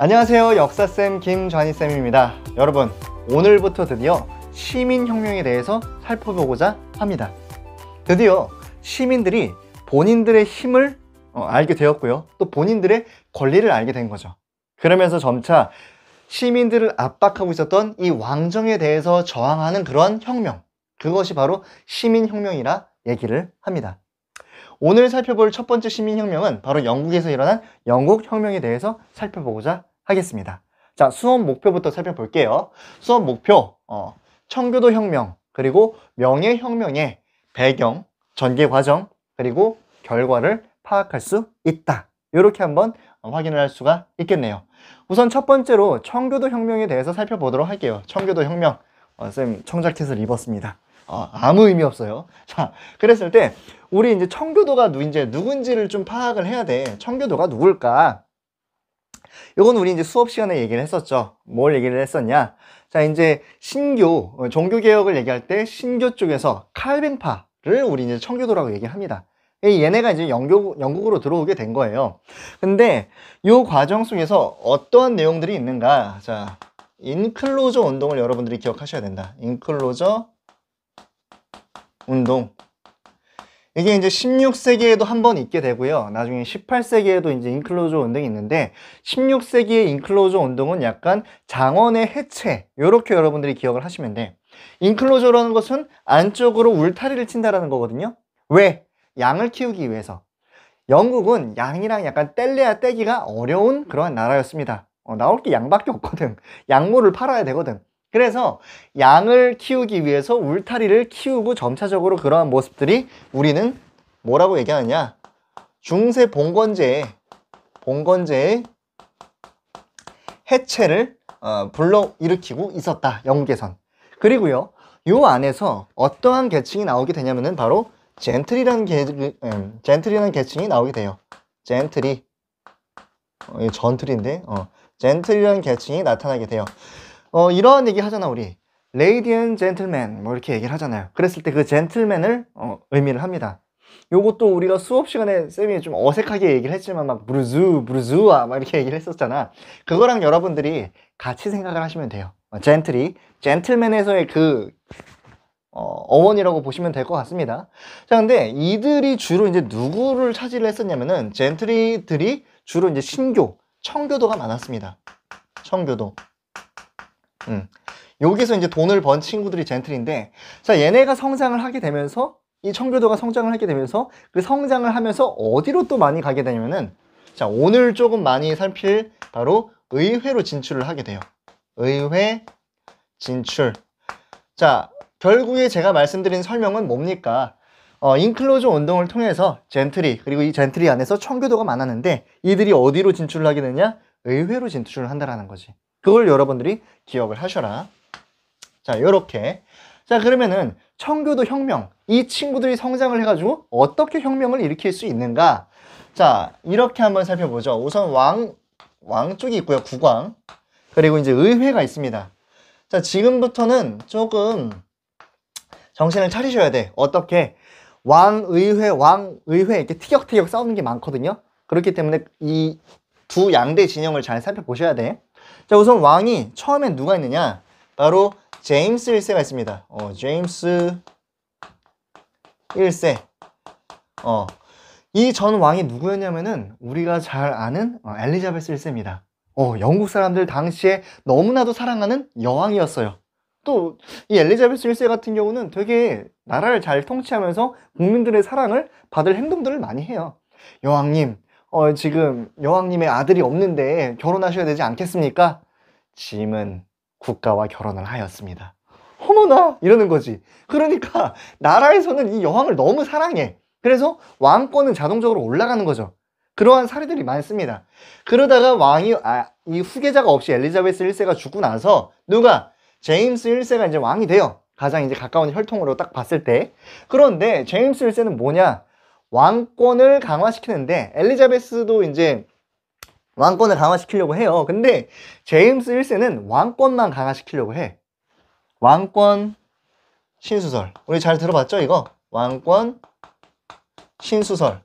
안녕하세요. 역사쌤 김좌니쌤입니다. 여러분, 오늘부터 드디어 시민혁명에 대해서 살펴보고자 합니다. 드디어 시민들이 본인들의 힘을 알게 되었고요. 또 본인들의 권리를 알게 된 거죠. 그러면서 점차 시민들을 압박하고 있었던 이 왕정에 대해서 저항하는 그런 혁명, 그것이 바로 시민혁명이라 얘기를 합니다. 오늘 살펴볼 첫 번째 시민혁명은 바로 영국에서 일어난 영국혁명에 대해서 살펴보고자 하겠습니다. 자, 수업 목표부터 살펴볼게요. 수업 목표, 청교도 혁명, 그리고 명예혁명의 배경, 전개 과정, 그리고 결과를 파악할 수 있다. 이렇게 한번 확인을 할 수가 있겠네요. 우선 첫 번째로 청교도 혁명에 대해서 살펴보도록 할게요. 청교도 혁명. 쌤 청자켓을 입었습니다. 아무 의미 없어요. 자, 그랬을 때 우리 이제 청교도가 누군지를 좀 파악을 해야 돼. 청교도가 누굴까? 이건 우리 이제 수업 시간에 얘기를 했었죠. 뭘 얘기를 했었냐? 자, 이제 신교, 종교개혁을 얘기할 때 신교 쪽에서 칼빈파를 우리 이제 청교도라고 얘기합니다. 얘네가 이제 영국으로 들어오게 된 거예요. 근데 이 과정 속에서 어떠한 내용들이 있는가? 자, 인클로저 운동을 여러분들이 기억하셔야 된다. 인클로저 운동. 이게 이제 16세기에도 한 번 있게 되고요. 나중에 18세기에도 이제 인클로저 운동이 있는데 16세기의 인클로저 운동은 약간 장원의 해체, 이렇게 여러분들이 기억을 하시면 돼. 인클로저라는 것은 안쪽으로 울타리를 친다라는 거거든요. 왜? 양을 키우기 위해서. 영국은 양이랑 약간 떼려야 떼기가 어려운 그러한 나라였습니다. 나올 게 양밖에 없거든. 양모를 팔아야 되거든. 그래서 양을 키우기 위해서 울타리를 키우고 점차적으로 그러한 모습들이 우리는 뭐라고 얘기하느냐? 중세 봉건제의 해체를 불러일으키고 있었다. 영국에선. 그리고요, 요 안에서 어떠한 계층이 나오게 되냐면은 바로 젠틀이라는 계층이 나오게 돼요. 젠틀이. 전틀인데, 젠틀이라는 계층이 나타나게 돼요. 이러한 얘기 하잖아, 우리. 레이디 앤 젠틀맨, 뭐 이렇게 얘기를 하잖아요. 그랬을 때 그 젠틀맨을 의미를 합니다. 요것도 우리가 수업 시간에 쌤이 좀 어색하게 얘기를 했지만 막 부르주아 막 이렇게 얘기를 했었잖아. 그거랑 여러분들이 같이 생각을 하시면 돼요. 젠틀이, 젠틀맨에서의 그 어원이라고 보시면 될 것 같습니다. 자, 근데 이들이 주로 이제 누구를 차지를 했었냐면은 젠트리들이 주로 이제 신교, 청교도가 많았습니다. 청교도. 여기서 이제 돈을 번 친구들이 젠틀인데, 자, 얘네가 성장을 하게 되면서, 이 청교도가 성장을 하게 되면서, 그 성장을 하면서 어디로 또 많이 가게 되냐면은, 자, 오늘 조금 많이 살필 바로 의회로 진출을 하게 돼요. 의회 진출. 자, 결국에 제가 말씀드린 설명은 뭡니까? 인클로저 운동을 통해서 젠트리, 그리고 이 젠트리 안에서 청교도가 많았는데, 이들이 어디로 진출을 하게 되냐? 의회로 진출을 한다라는 거지. 그걸 여러분들이 기억을 하셔라. 자, 요렇게. 자, 그러면은 청교도 혁명, 이 친구들이 성장을 해가지고 어떻게 혁명을 일으킬 수 있는가? 자, 이렇게 한번 살펴보죠. 우선 왕 쪽이 있고요. 국왕. 그리고 이제 의회가 있습니다. 자, 지금부터는 조금 정신을 차리셔야 돼. 어떻게? 왕의회 이렇게 티격태격 싸우는 게 많거든요. 그렇기 때문에 이 두 양대 진영을 잘 살펴보셔야 돼. 자, 우선 왕이 처음엔 누가 있느냐? 바로 제임스 1세가 있습니다. 제임스 1세. 이 전 왕이 누구였냐면은 우리가 잘 아는 엘리자베스 1세입니다. 영국 사람들 당시에 너무나도 사랑하는 여왕이었어요. 또 이 엘리자베스 1세 같은 경우는 되게 나라를 잘 통치하면서 국민들의 사랑을 받을 행동들을 많이 해요. 여왕님, 지금 여왕님의 아들이 없는데 결혼하셔야 되지 않겠습니까? 짐은 국가와 결혼을 하였습니다. 어머나! 이러는 거지. 그러니까 나라에서는 이 여왕을 너무 사랑해. 그래서 왕권은 자동적으로 올라가는 거죠. 그러한 사례들이 많습니다. 그러다가 왕이 이 후계자가 없이 엘리자베스 1세가 죽고 나서 누가? 제임스 1세가 이제 왕이 돼요. 가장 이제 가까운 혈통으로 딱 봤을 때. 그런데 제임스 1세는 뭐냐? 왕권을 강화시키는데 엘리자베스도 이제 왕권을 강화시키려고 해요. 근데 제임스 1세는 왕권만 강화시키려고 해. 왕권 신수설. 우리 잘 들어봤죠, 이거? 왕권 신수설.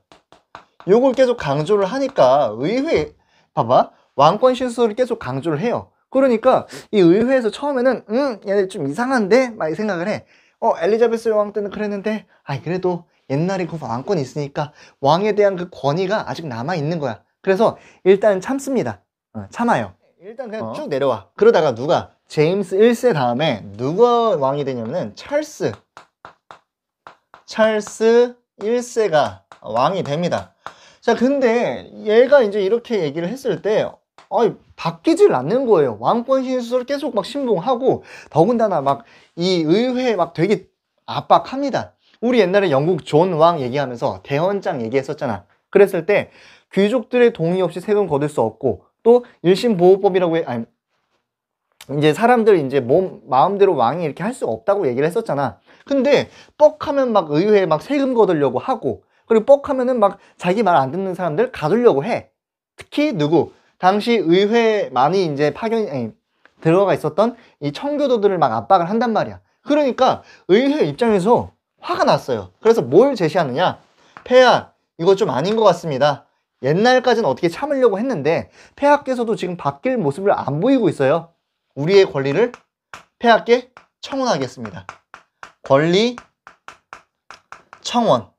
요걸 계속 강조를 하니까 의회, 봐봐. 왕권 신수를 계속 강조를 해요. 그러니까 이 의회에서 처음에는 얘네 좀 이상한데? 막 생각을 해. 엘리자베스 여왕 때는 그랬는데 그래도 옛날에 그 왕권이 있으니까 왕에 대한 그 권위가 아직 남아있는 거야. 그래서 일단 참습니다. 참아요. 일단 그냥 쭉 내려와. 그러다가 누가 제임스 1세 다음에 누가 왕이 되냐면은 찰스 1세가 왕이 됩니다. 자, 근데 얘가 이제 이렇게 얘기를 했을 때 바뀌질 않는 거예요. 왕권 신수를 계속 막 신봉하고, 더군다나 막 이 의회 막 되게 압박합니다. 우리 옛날에 영국 존 왕 얘기하면서 대헌장 얘기했었잖아. 그랬을 때 귀족들의 동의 없이 세금 거둘 수 없고, 또 일심보호법이라고 이제 사람들 이제 마음대로 왕이 이렇게 할 수가 없다고 얘기를 했었잖아. 근데 뻑하면 막 의회에 막 세금 거두려고 하고, 그리고 뻑하면은 막 자기 말 안 듣는 사람들 가두려고 해. 특히 누구? 당시 의회에 많이 이제 들어가 있었던 이 청교도들을 막 압박을 한단 말이야. 그러니까 의회 입장에서 화가 났어요. 그래서 뭘 제시하느냐? 폐하, 이거 좀 아닌 것 같습니다. 옛날까지는 어떻게 참으려고 했는데 폐하께서도 지금 바뀔 모습을 안 보이고 있어요. 우리의 권리를 폐하께 청원하겠습니다. 권리 청원.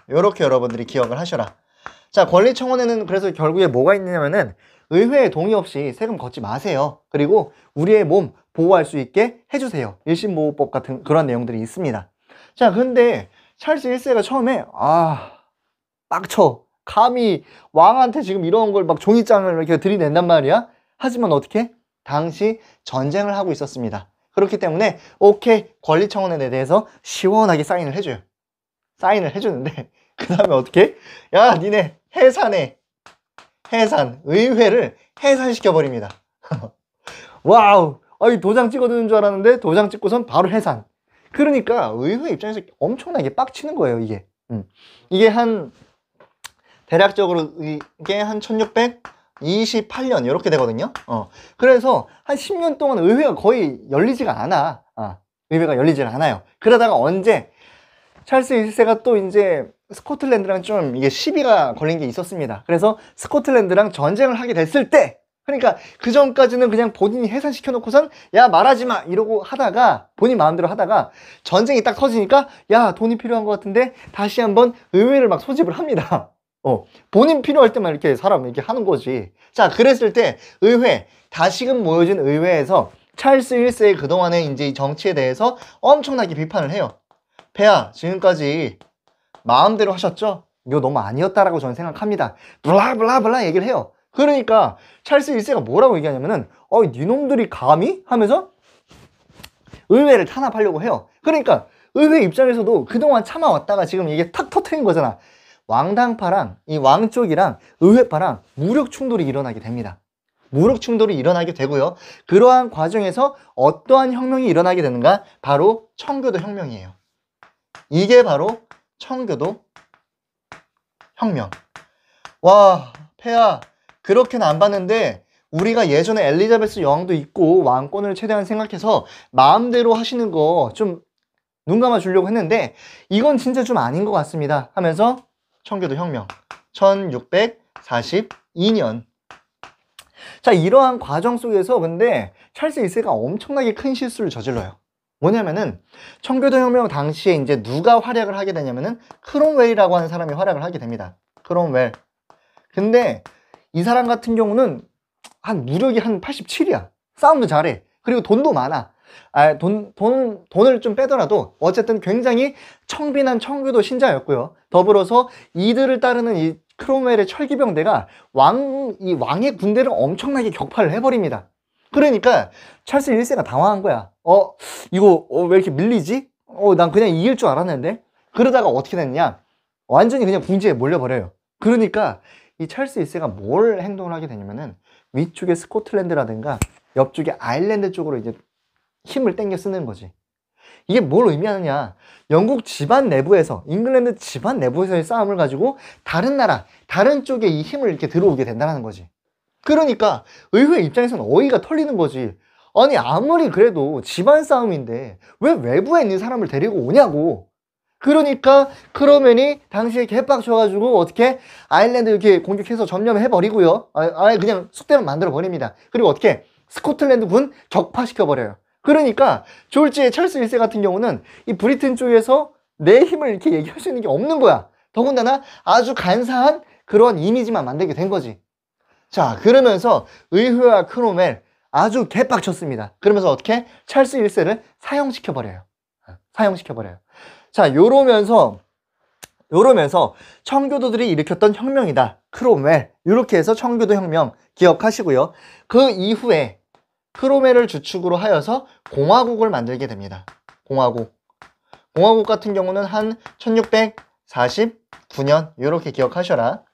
요렇게 여러분들이 기억을 하셔라. 자, 권리 청원에는 그래서 결국에 뭐가 있냐면은 의회의 동의 없이 세금 걷지 마세요. 그리고 우리의 몸 보호할 수 있게 해주세요. 일심보호법 같은 그런 내용들이 있습니다. 자, 근데 찰스 1세가 처음에 빡쳐. 감히 왕한테 지금 이런 걸 막 종이장을 이렇게 들이댄단 말이야. 하지만 어떻게? 당시 전쟁을 하고 있었습니다. 그렇기 때문에 오케이, 권리 청원에 대해서 시원하게 사인을 해줘요. 사인을 해주는데 그 다음에 어떻게? 야, 니네 해산해. 의회를 해산시켜버립니다. 와우, 도장 찍어두는 줄 알았는데 도장 찍고선 바로 해산. 그러니까 의회 입장에서 엄청나게 빡치는 거예요, 이게. 이게 대략적으로 이게 한 1628년 이렇게 되거든요. 그래서 한 10년 동안 의회가 거의 열리지가 않아. 의회가 열리질 않아요. 그러다가 언제 찰스 1세가 또 이제 스코틀랜드랑 좀 이게 시비가 걸린 게 있었습니다. 그래서 스코틀랜드랑 전쟁을 하게 됐을 때, 그러니까 그 전까지는 그냥 본인이 해산시켜 놓고선 야, 말하지 마 이러고 하다가 본인 마음대로 하다가 전쟁이 딱 터지니까 야, 돈이 필요한 것 같은데 다시 한번 의회를 막 소집을 합니다. 본인 필요할 때만 이렇게 사람 이렇게 하는 거지. 자, 그랬을 때 의회, 다시금 모여진 의회에서 찰스 1세의 그동안의 이제 정치에 대해서 엄청나게 비판을 해요. 폐하, 지금까지 마음대로 하셨죠? 이거 너무 아니었다라고 저는 생각합니다. 블라블라블라 얘기를 해요. 그러니까 찰스 1세가 뭐라고 얘기하냐면은 니놈들이 감히? 하면서 의회를 탄압하려고 해요. 그러니까 의회 입장에서도 그동안 참아왔다가 지금 이게 탁 터트린 거잖아. 왕당파랑 이 왕 쪽이랑 의회파랑 무력 충돌이 일어나게 됩니다. 무력 충돌이 일어나게 되고요. 그러한 과정에서 어떠한 혁명이 일어나게 되는가? 바로 청교도 혁명이에요. 이게 바로 청교도 혁명. 와, 폐하, 그렇게는 안 봤는데 우리가 예전에 엘리자베스 여왕도 있고 왕권을 최대한 생각해서 마음대로 하시는 거 좀 눈 감아 주려고 했는데 이건 진짜 좀 아닌 것 같습니다 하면서 청교도 혁명 1642년. 자, 이러한 과정 속에서 근데 찰스 1세가 엄청나게 큰 실수를 저질러요. 뭐냐면은 청교도 혁명 당시에 이제 누가 활약을 하게 되냐면은 크롬웰이라고 하는 사람이 활약을 하게 됩니다. 크롬웰. 근데 이 사람 같은 경우는 무력이 한 87이야. 싸움도 잘해. 그리고 돈도 많아. 돈을 좀 빼더라도 어쨌든 굉장히 청빈한 청교도 신자였고요. 더불어서 이들을 따르는 이 크롬웰의 철기병대가 왕의 군대를 엄청나게 격파를 해버립니다. 그러니까 찰스 1세가 당황한 거야. 이거 왜 이렇게 밀리지? 난 그냥 이길 줄 알았는데. 그러다가 어떻게 됐냐? 완전히 그냥 궁지에 몰려버려요. 그러니까 이 찰스 1세가 뭘 행동을 하게 되냐면은 위쪽에 스코틀랜드라든가 옆쪽에 아일랜드 쪽으로 이제 힘을 땡겨 쓰는 거지. 이게 뭘 의미하느냐? 영국 집안 내부에서, 잉글랜드 집안 내부에서의 싸움을 가지고 다른 나라, 다른 쪽에 이 힘을 이렇게 들어오게 된다는 거지. 그러니까 의회 입장에서는 어이가 털리는 거지. 아니, 아무리 그래도 집안 싸움인데 왜 외부에 있는 사람을 데리고 오냐고. 그러니까 크로멜이 당시에 개빡쳐가지고 어떻게 아일랜드 이렇게 공격해서 점령해버리고요. 아예 그냥 쑥대만 만들어버립니다. 그리고 어떻게 스코틀랜드 군 격파시켜버려요. 그러니까 졸지의 찰스 1세 같은 경우는 이 브리튼 쪽에서 내 힘을 이렇게 얘기할 수 있는 게 없는 거야. 더군다나 아주 간사한 그런 이미지만 만들게 된 거지. 자, 그러면서 의회와 크로멜 아주 개빡쳤습니다. 그러면서 어떻게 찰스 1세를 사형시켜버려요. 사형시켜버려요. 자, 요러면서 청교도들이 일으켰던 혁명이다. 크롬웰. 이렇게 해서 청교도 혁명 기억하시고요. 그 이후에 크롬웰을 주축으로 하여서 공화국을 만들게 됩니다. 공화국 같은 경우는 한 1649년 이렇게 기억하셔라.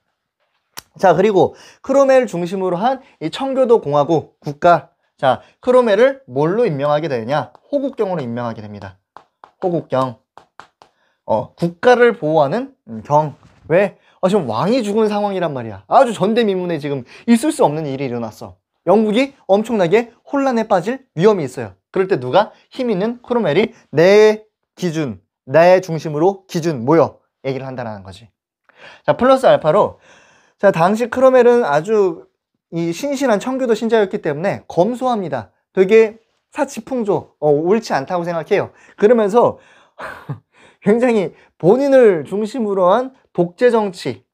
자, 그리고 크롬웰을 중심으로 한 이 청교도 공화국 국가. 자, 크롬웰을 뭘로 임명하게 되느냐? 호국경으로 임명하게 됩니다. 호국경. 국가를 보호하는 경. 왜? 지금 왕이 죽은 상황이란 말이야. 아주 전대미문에 지금 있을 수 없는 일이 일어났어. 영국이 엄청나게 혼란에 빠질 위험이 있어요. 그럴 때 누가 힘 있는 크롬웰이 내 기준, 내 중심으로 기준 모여 얘기를 한다는 거지. 자, 플러스 알파로 자, 당시 크롬웰은 아주 이 신실한 청교도 신자였기 때문에 검소합니다. 되게 사치풍조, 옳지 않다고 생각해요. 그러면서 굉장히 본인을 중심으로 한 독재정치,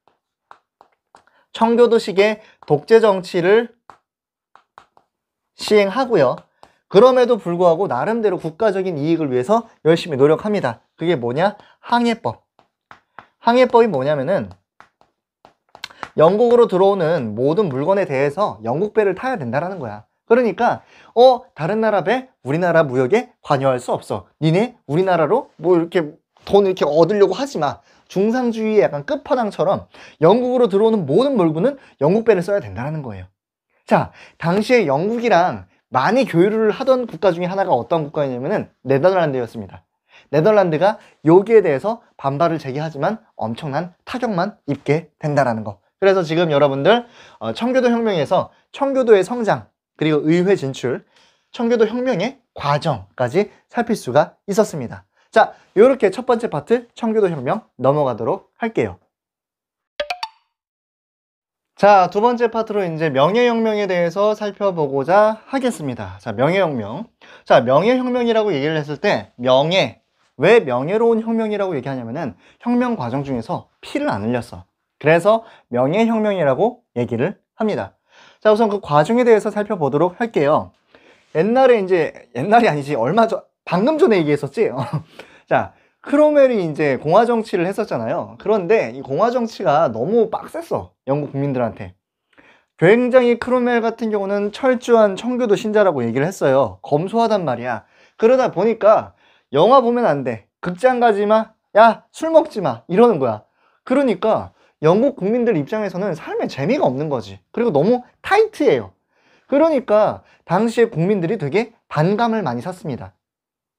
청교도식의 독재정치를 시행하고요. 그럼에도 불구하고 나름대로 국가적인 이익을 위해서 열심히 노력합니다. 그게 뭐냐? 항해법. 항해법이 뭐냐면은 영국으로 들어오는 모든 물건에 대해서 영국 배를 타야 된다는 거야. 그러니까 다른 나라 배 우리나라 무역에 관여할 수 없어. 니네 우리나라로 뭐 이렇게 돈 이렇게 얻으려고 하지 마. 중상주의의 약간 끝판왕처럼 영국으로 들어오는 모든 물건은 영국 배를 써야 된다는 거예요. 자, 당시에 영국이랑 많이 교류를 하던 국가 중에 하나가 어떤 국가였냐면은 네덜란드였습니다. 네덜란드가 여기에 대해서 반발을 제기하지만 엄청난 타격만 입게 된다는 거. 그래서 지금 여러분들 청교도 혁명에서 청교도의 성장 그리고 의회 진출, 청교도 혁명의 과정까지 살필 수가 있었습니다. 자, 이렇게 첫 번째 파트 청교도 혁명 넘어가도록 할게요. 자, 두 번째 파트로 이제 명예혁명에 대해서 살펴보고자 하겠습니다. 자, 명예혁명. 자, 명예혁명이라고 얘기를 했을 때 왜 명예로운 혁명이라고 얘기하냐면은 혁명 과정 중에서 피를 안 흘렸어. 그래서 명예혁명이라고 얘기를 합니다. 자, 우선 그 과정에 대해서 살펴보도록 할게요. 옛날이 아니지, 방금 전에 얘기했었지? 자, 크롬웰이 이제 공화 정치를 했었잖아요. 그런데 이 공화 정치가 너무 빡셌어. 영국 국민들한테. 굉장히 크롬웰 같은 경우는 철저한 청교도 신자라고 얘기를 했어요. 검소하단 말이야. 그러다 보니까 영화 보면 안 돼. 극장 가지 마. 야, 술 먹지 마. 이러는 거야. 그러니까 영국 국민들 입장에서는 삶에 재미가 없는 거지. 그리고 너무 타이트해요. 그러니까 당시에 국민들이 되게 반감을 많이 샀습니다.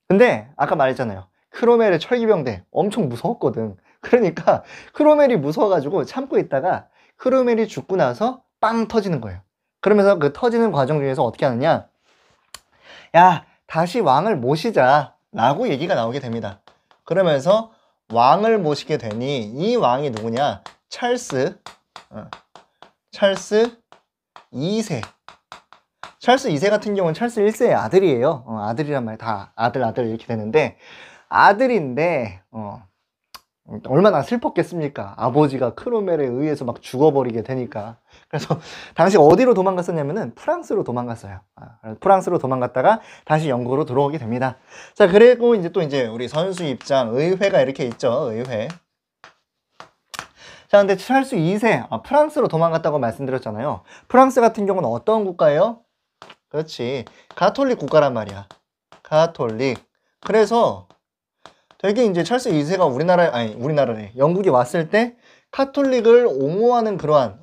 근데 아까 말했잖아요. 크롬웰의 철기병대 엄청 무서웠거든. 그러니까 크롬웰이 무서워가지고 참고 있다가 크롬웰이 죽고 나서 빵 터지는 거예요. 그러면서 그 터지는 과정 중에서 어떻게 하느냐? 야, 다시 왕을 모시자 라고 얘기가 나오게 됩니다. 그러면서 왕을 모시게 되니 이 왕이 누구냐? 찰스 2세. 찰스 2세 같은 경우는 찰스 1세의 아들이에요. 아들이란 말 다 아들 이렇게 되는데 아들인데 얼마나 슬펐겠습니까? 아버지가 크롬웰에 의해서 막 죽어버리게 되니까. 그래서 당시 어디로 도망갔었냐면은 프랑스로 도망갔어요. 프랑스로 도망갔다가 다시 영국으로 들어오게 됩니다. 자, 그리고 이제 또 우리 선수 입장 의회가 이렇게 있죠. 의회. 자, 근데 찰스 2세 프랑스로 도망갔다고 말씀드렸잖아요. 프랑스 같은 경우는 어떤 국가예요? 그렇지, 가톨릭 국가란 말이야. 가톨릭. 그래서 되게 이제 찰스 2세가 우리나라에 영국이 왔을 때 카톨릭을 옹호하는 그러한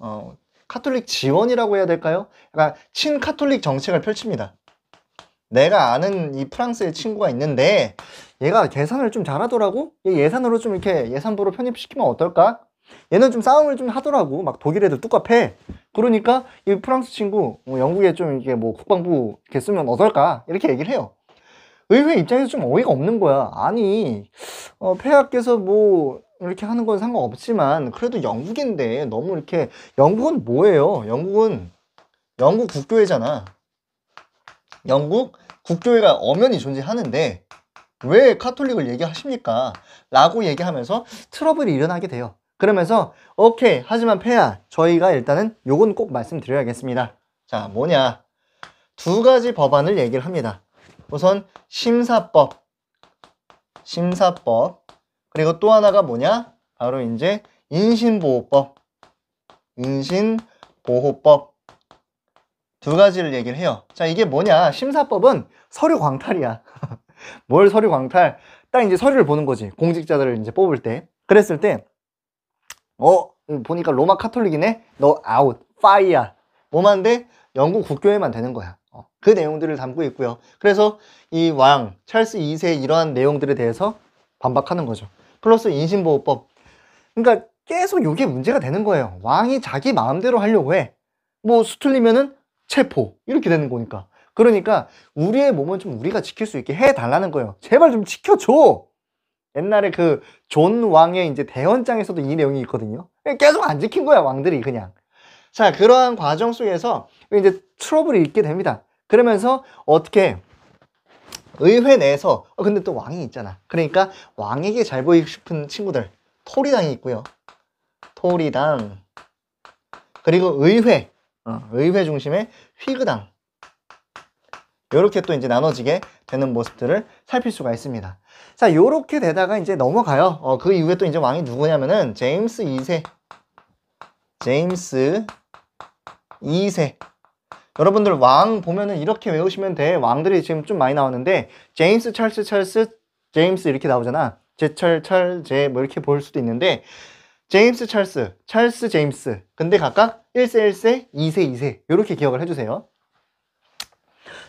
카톨릭 지원이라고 해야 될까요? 약간 친카톨릭 정책을 펼칩니다. 내가 아는 이 프랑스의 친구가 있는데 얘가 계산을 좀 잘하더라고? 얘 예산으로 좀 이렇게 예산부로 편입시키면 어떨까? 얘는 좀 싸움을 좀 하더라고. 막 독일 애들 뚝갑해. 그러니까 이 프랑스 친구 영국에 좀 이게 뭐 국방부 이렇게 쓰면 어떨까? 이렇게 얘기를 해요. 의회 입장에서 좀 어이가 없는 거야. 아니 폐하께서 뭐 이렇게 하는 건 상관없지만 그래도 영국인데 너무 이렇게, 영국은 뭐예요? 영국 국교회잖아. 영국 국교회가 엄연히 존재하는데 왜 카톨릭을 얘기하십니까? 라고 얘기하면서 트러블이 일어나게 돼요. 그러면서 오케이, 하지만 폐하, 저희가 일단은 요건 꼭 말씀드려야겠습니다. 자, 뭐냐, 두 가지 법안을 얘기를 합니다. 우선 심사법, 그리고 또 하나가 뭐냐, 바로 이제 인신보호법, 두 가지를 얘기를 해요. 자, 이게 뭐냐, 심사법은 서류 광탈이야. 뭘 서류 광탈? 딱 이제 서류를 보는 거지. 공직자들을 이제 뽑을 때. 그랬을 때, 보니까 로마 카톨릭이네? 너 아웃, 파이야. 뭐만 돼? 영국 국교회만 되는 거야. 그 내용들을 담고 있고요. 그래서 이 왕, 찰스 2세의 이러한 내용들에 대해서 반박하는 거죠. 플러스 인신보호법. 그러니까 계속 이게 문제가 되는 거예요. 왕이 자기 마음대로 하려고 해. 뭐 수틀리면은 체포. 이렇게 되는 거니까. 그러니까 우리의 몸은 좀 우리가 지킬 수 있게 해달라는 거예요. 제발 좀 지켜줘. 옛날에 그 존 왕의 이제 대헌장에서도 이 내용이 있거든요. 계속 안 지킨 거야, 왕들이 그냥. 자, 그러한 과정 속에서 이제 트러블이 있게 됩니다. 그러면서 어떻게 의회 내에서 근데 또 왕이 있잖아. 그러니까 왕에게 잘 보이고 싶은 친구들, 토리당이 있고요. 토리당, 그리고 의회 중심의 휘그당, 요렇게 또 이제 나눠지게 되는 모습들을 살필 수가 있습니다. 자, 요렇게 되다가 이제 넘어가요. 그 이후에 또 이제 왕이 누구냐면은 제임스 2세. 여러분들 왕 보면은 이렇게 외우시면 돼. 왕들이 지금 좀 많이 나오는데 제임스, 찰스, 제임스 이렇게 나오잖아. 제 뭐 이렇게 볼 수도 있는데 제임스, 찰스, 제임스. 근데 각각 1세, 2세 이렇게 기억을 해주세요.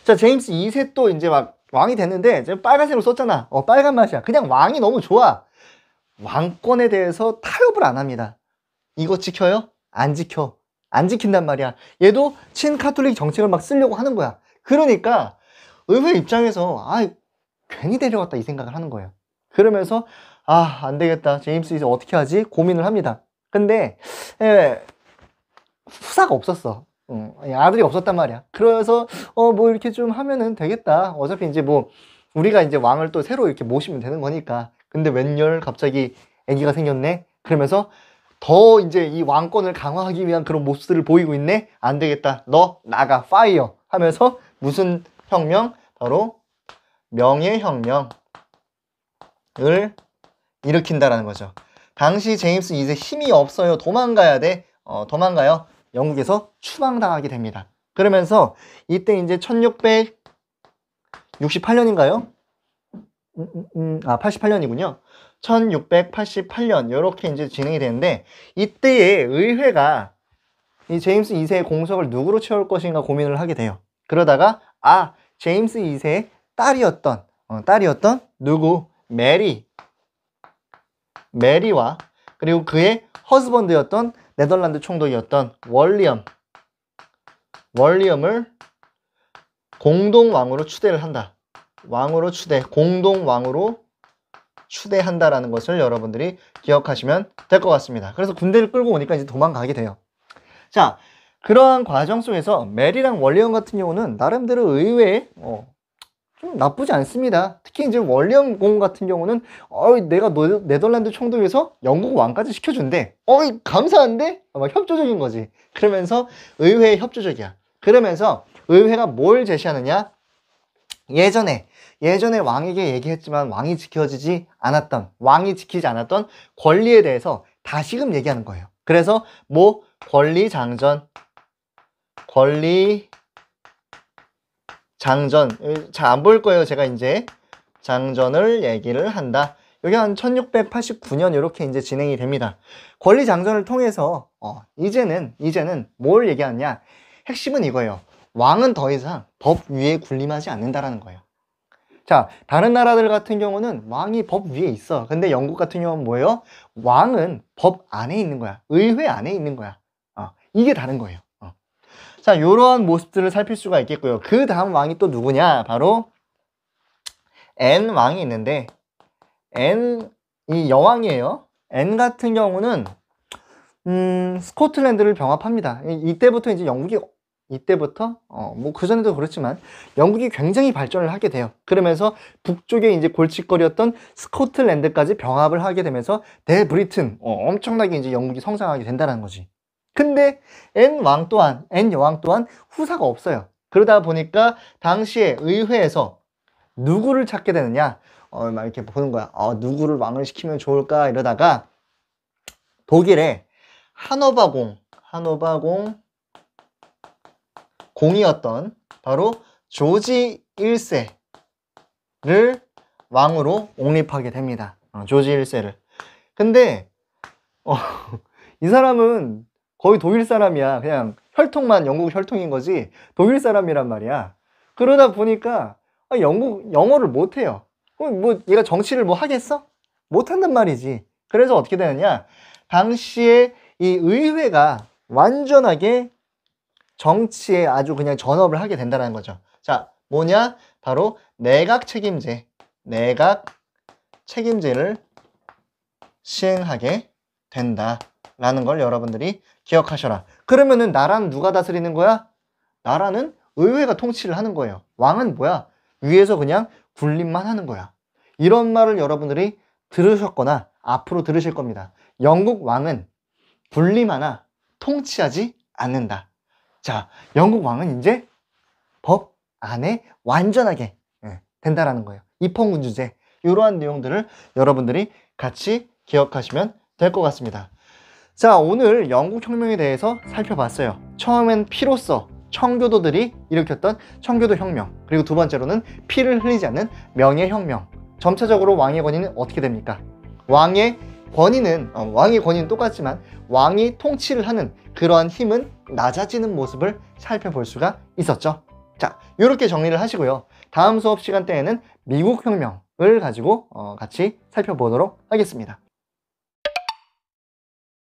자, 제임스 2세 또 이제 막 왕이 됐는데 빨간색으로 썼잖아. 빨간 맛이야. 그냥 왕이 너무 좋아. 왕권에 대해서 타협을 안 합니다. 이거 지켜요? 안 지켜. 안 지킨단 말이야. 얘도 친카톨릭 정책을 막 쓰려고 하는 거야. 그러니까 의회 입장에서 괜히 데려갔다 이 생각을 하는 거예요. 그러면서 안 되겠다. 제임스 이제 어떻게 하지? 고민을 합니다. 근데 후사가 없었어. 아들이 없었단 말이야. 그래서 뭐 이렇게 좀 하면은 되겠다. 어차피 이제 뭐 우리가 이제 왕을 또 새로 이렇게 모시면 되는 거니까. 근데 웬열 갑자기 아기가 생겼네. 그러면서 더 이제 이 왕권을 강화하기 위한 그런 모습들을 보이고 있네. 안 되겠다. 너 나가, 파이어 하면서 무슨 혁명? 바로 명예혁명을 일으킨다라는 거죠. 당시 제임스 2세 힘이 없어요. 도망가야 돼. 도망가요. 영국에서 추방당하게 됩니다. 그러면서 이때 이제 1668년인가요? 88년이군요. 1688년 이렇게 이제 진행이 되는데 이때의 의회가 이 제임스 2세의 공석을 누구로 채울 것인가 고민을 하게 돼요. 그러다가 제임스 2세의 딸이었던 누구? 메리와 그리고 그의 허즈번드였던 네덜란드 총독이었던 월리엄을 공동왕으로 추대를 한다. 공동왕으로 추대한다라는 것을 여러분들이 기억하시면 될 것 같습니다. 그래서 군대를 끌고 오니까 이제 도망가게 돼요. 자, 그러한 과정 속에서 메리랑 월리엄 같은 경우는 나름대로 의외에 좀 나쁘지 않습니다. 특히 이제 월리엄 공 같은 경우는 내가 네덜란드 총독에서 영국 왕까지 시켜준대. 감사한데? 막 협조적인 거지. 그러면서 의회에 협조적이야. 그러면서 의회가 뭘 제시하느냐? 예전에 왕에게 얘기했지만 왕이 지키지 않았던 권리에 대해서 다시금 얘기하는 거예요. 그래서 뭐 권리장전 잘 안 보일 거예요. 제가 이제 장전을 얘기를 한다. 여기 한 1689년 이렇게 이제 진행이 됩니다. 권리장전을 통해서 이제는 뭘 얘기하느냐? 핵심은 이거예요. 왕은 더 이상 법 위에 군림하지 않는다라는 거예요. 자, 다른 나라들 같은 경우는 왕이 법 위에 있어. 근데 영국 같은 경우는 뭐예요? 왕은 법 안에 있는 거야. 의회 안에 있는 거야. 이게 다른 거예요. 자, 이러한 모습들을 살필 수가 있겠고요. 그 다음 왕이 또 누구냐? 바로 앤 왕이 있는데 앤 이 여왕이에요. 앤 같은 경우는 스코틀랜드를 병합합니다. 이때부터 이제 영국이 이때부터 뭐 그전에도 그렇지만 영국이 굉장히 발전을 하게 돼요. 그러면서 북쪽에 이제 골칫거리였던 스코틀랜드까지 병합을 하게 되면서 대브리튼 엄청나게 이제 영국이 성장하게 된다는 거지. 근데 앤 여왕 또한 후사가 없어요. 그러다 보니까 당시에 의회에서 누구를 찾게 되느냐, 막 이렇게 보는 거야. 누구를 왕을 시키면 좋을까 이러다가 독일의 하노바공 공이었던 바로 조지 1세를 왕으로 옹립하게 됩니다. 조지 1세를. 근데 이 사람은 거의 독일 사람이야. 그냥 혈통만 영국 혈통인 거지 독일 사람이란 말이야. 그러다 보니까 영어를 못해요. 뭐 얘가 정치를 뭐 하겠어? 못한단 말이지. 그래서 어떻게 되느냐, 당시에 이 의회가 완전하게 정치에 아주 그냥 전업을 하게 된다는 거죠. 자, 뭐냐? 바로 내각 책임제를 시행하게 된다라는 걸 여러분들이 기억하셔라. 그러면은 나라는 누가 다스리는 거야? 나라는 의회가 통치를 하는 거예요. 왕은 뭐야? 위에서 그냥 군림만 하는 거야. 이런 말을 여러분들이 들으셨거나 앞으로 들으실 겁니다. 영국 왕은 군림하나 통치하지 않는다. 자, 영국 왕은 이제 법 안에 완전하게 된다라는 거예요. 입헌군주제, 이러한 내용들을 여러분들이 같이 기억하시면 될 것 같습니다. 자, 오늘 영국혁명에 대해서 살펴봤어요. 처음엔 피로써 청교도들이 일으켰던 청교도 혁명, 그리고 두 번째로는 피를 흘리지 않는 명예혁명. 점차적으로 왕의 권위는 어떻게 됩니까? 왕의 권위는 똑같지만 왕이 통치를 하는 그러한 힘은 낮아지는 모습을 살펴볼 수가 있었죠. 자, 이렇게 정리를 하시고요. 다음 수업 시간대에는 미국 혁명을 가지고 같이 살펴보도록 하겠습니다.